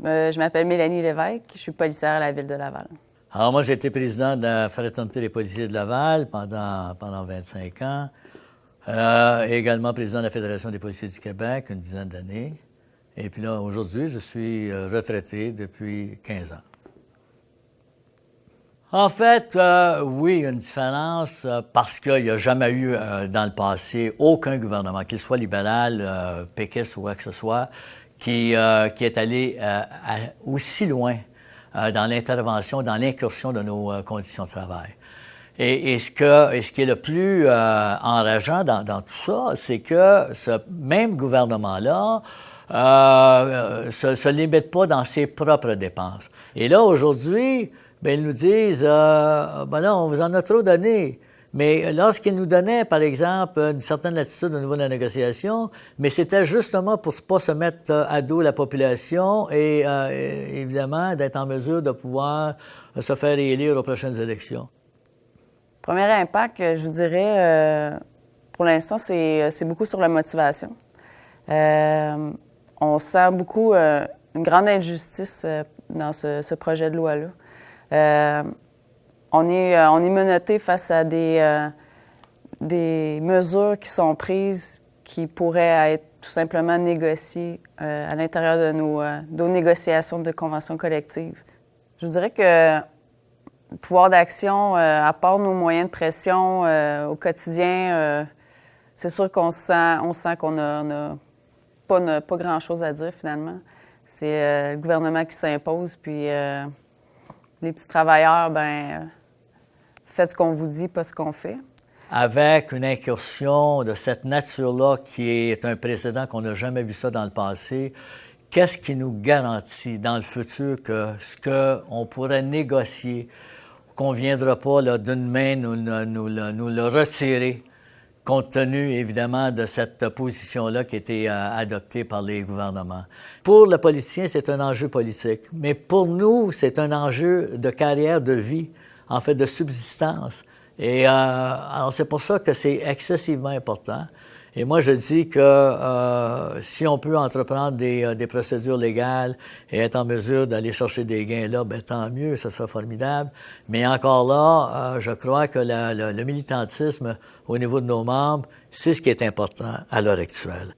Je m'appelle Mélanie Lévesque, je suis policière à la Ville de Laval. Alors moi, j'ai été président de la Fraternité des policiers de Laval pendant 25 ans. Et également président de la Fédération des policiers du Québec, une dizaine d'années. Et puis là, aujourd'hui, je suis retraité depuis 15 ans. En fait, oui, il y a une différence parce qu'il n'y a jamais eu dans le passé aucun gouvernement, qu'il soit libéral, péquiste ou quoi que ce soit, qui est allé aussi loin dans l'intervention, dans l'incursion de nos conditions de travail. Et ce qui est le plus enrageant dans tout ça, c'est que ce même gouvernement-là se limite pas dans ses propres dépenses. Et là, aujourd'hui, bien, ils nous disent, ben là, on vous en a trop donné. Mais lorsqu'ils nous donnaient, par exemple, une certaine latitude au niveau de la négociation, mais c'était justement pour ne pas se mettre à dos la population et évidemment d'être en mesure de pouvoir se faire élire aux prochaines élections. Premier impact, je vous dirais, pour l'instant, c'est beaucoup sur la motivation. On sent beaucoup une grande injustice dans ce projet de loi-là. On est menotté face à des mesures qui sont prises qui pourraient être tout simplement négociées à l'intérieur de nos négociations de conventions collectives. Je vous dirais que le pouvoir d'action, à part nos moyens de pression au quotidien, c'est sûr qu'on sent qu'on n'a pas grand-chose à dire finalement. C'est le gouvernement qui s'impose, puis les petits travailleurs, ben faites ce qu'on vous dit, pas ce qu'on fait. Avec une incursion de cette nature-là, qui est un précédent qu'on n'a jamais vu ça dans le passé, qu'est-ce qui nous garantit dans le futur que ce qu'on pourrait négocier, qu'on ne viendra pas là, d'une main nous le retirer, compte tenu évidemment de cette position-là qui a été adoptée par les gouvernements. Pour le politicien, c'est un enjeu politique, mais pour nous, c'est un enjeu de carrière, de vie, en fait, de subsistance. Et alors, c'est pour ça que c'est excessivement important. Et moi, je dis que si on peut entreprendre des procédures légales et être en mesure d'aller chercher des gains là, bien, tant mieux, ça sera formidable. Mais encore là, je crois que le militantisme au niveau de nos membres, c'est ce qui est important à l'heure actuelle.